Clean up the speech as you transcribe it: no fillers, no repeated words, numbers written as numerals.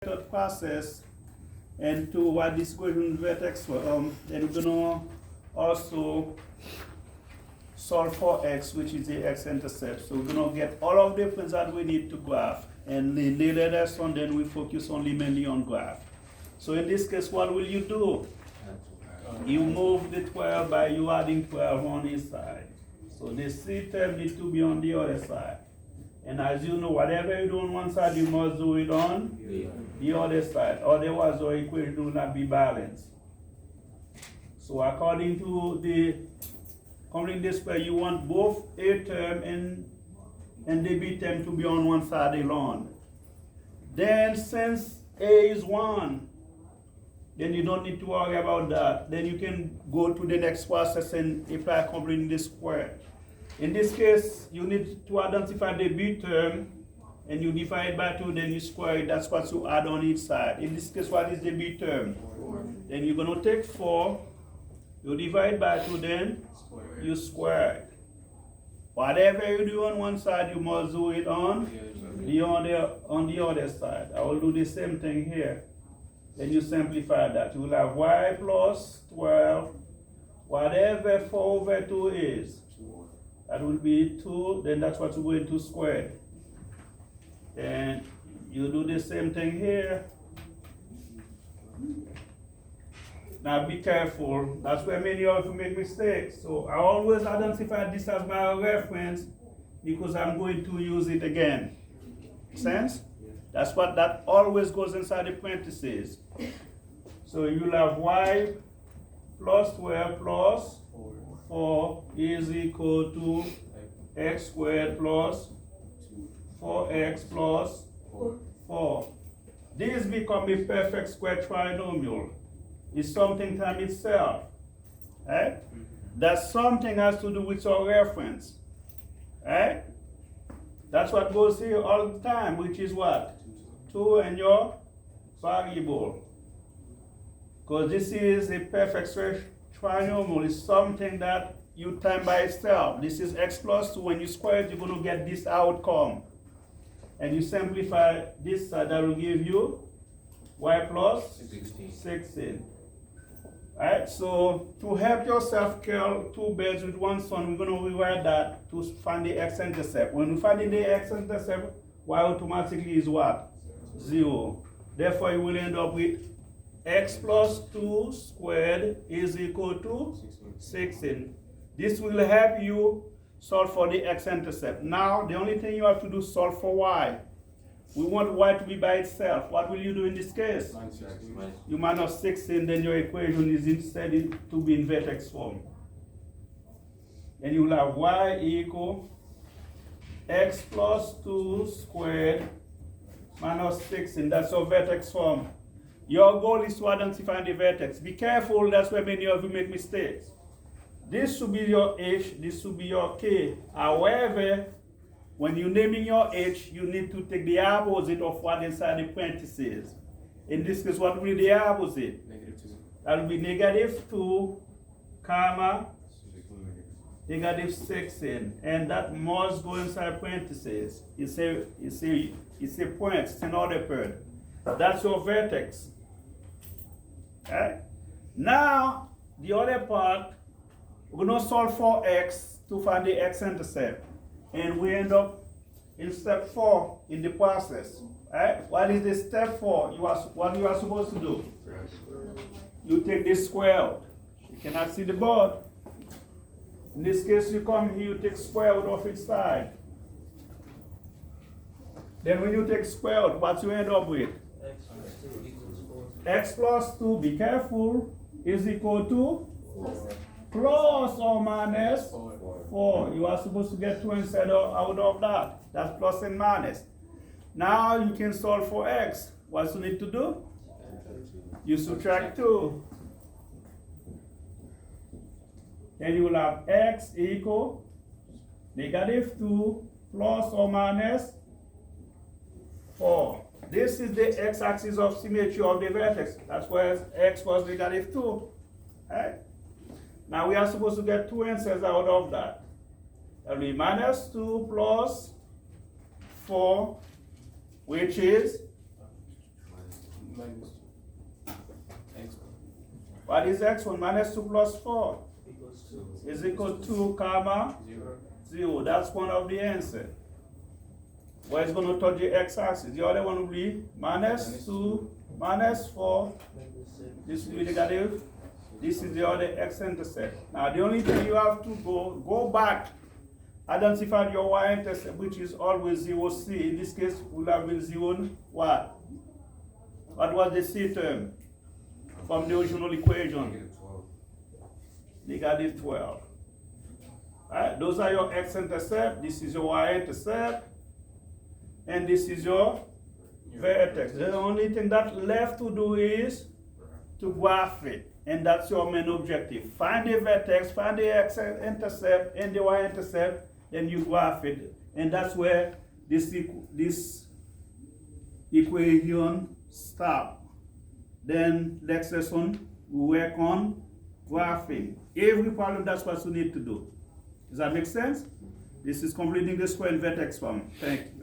method process and to what this equation vertex then we're gonna also solve for x, which is the x-intercept. So we're gonna get all of the points that we need to graph, and the later lesson then we focus only mainly on graph. So in this case, what will you do? You move the 12 by you adding 12 on each side. So the C term needs to be on the other side. And as you know, whatever you do on one side, you must do it on the other side. Otherwise, your equation will not be balanced. So according to the complete display, you want both A term and the B term to be on one side alone. Then since A is 1, then you don't need to worry about that. Then you can go to the next process and apply completing the square. In this case, you need to identify the B term, and you divide by 2, then you square it. That's what you add on each side. In this case, what is the B term? 4. Then you're going to take 4, you divide by 2, then you square it. Whatever you do on one side, you must do it on the other side. I will do the same thing here. Then you simplify that. You will have y plus 12, whatever 4 over 2 is. That will be 2, then that's what you're going to square. And you do the same thing here. Now be careful, that's where many of you make mistakes. So I always identify this as my reference because I'm going to use it again. Make sense? That's what that always goes inside the parentheses. So you'll have y plus 12 plus 4 is equal to x squared plus 4x plus 4. This becomes a perfect square trinomial. It's something times itself. Right? That something has to do with your reference. Right? That's what goes here all the time, which is what? 2 and your variable. Because this is a perfect square trinomial. Is something that you time by itself. This is x plus 2. When you square it, you're going to get this outcome. And you simplify this side, that will give you y plus 16. Alright, so to help yourself kill 2 birds with one stone, we're going to rewrite that to find the x-intercept. When we find the x-intercept, y automatically is what? 0. Therefore, you will end up with x plus 2 squared is equal to 16. This will help you solve for the x-intercept. Now, the only thing you have to do is solve for y. We want y to be by itself. What will you do in this case? You minus 16, then your equation is instead to be in vertex form. And you will have y equal x plus 2 squared minus 16. That's your vertex form. Your goal is to identify the vertex. Be careful, that's where many of you make mistakes. This should be your h, this should be your k. However, when you're naming your h, you need to take the opposite of what inside the parentheses. In this case, what will be the opposite? -2. That will be -2, comma, -16. And that must go inside parentheses. It's a point, it's another point. That's your vertex. Okay? Now, the other part, we're going to solve for x to find the x-intercept. And we end up in step 4 in the process. Right? What is the step 4? What you are supposed to do? You take this square out. You cannot see the board. In this case, you come here, you take square root of each side. Then when you take square root, what you end up with? X plus 2, be careful, is equal to plus or minus 4. You are supposed to get 2 instead of out of that. That's plus and minus. Now you can solve for x. What you need to do? You subtract 2. Then you will have x equal -2 plus or minus 4. This is the x-axis of symmetry of the vertex. That's where x was -2. Right? Now we are supposed to get 2 answers out of that. That will be -2 plus 4, which is minus 2. X1 What is x1? Minus 2 plus 4 equals 2. is equal to comma 0. 0. That's one of the answer. Where it's going to touch the x-axis. The other one will be minus 2, minus 4. This will be negative. This is the other x-intercept. Now the only thing you have to go back, identify your y-intercept, which is always 0 c. In this case, will have been 0 what? What was the c term from the original equation? Negative 12. Right? Those are your x-intercept. This is your y-intercept. And this is your vertex. The only thing that left to do is to graph it. And that's your main objective. Find the vertex, find the x-intercept and the y-intercept, then you graph it. And that's where this equation stops. Then next lesson, we work on graphing. Every problem, that's what you need to do. Does that make sense? This is completing the square in vertex form. Thank you.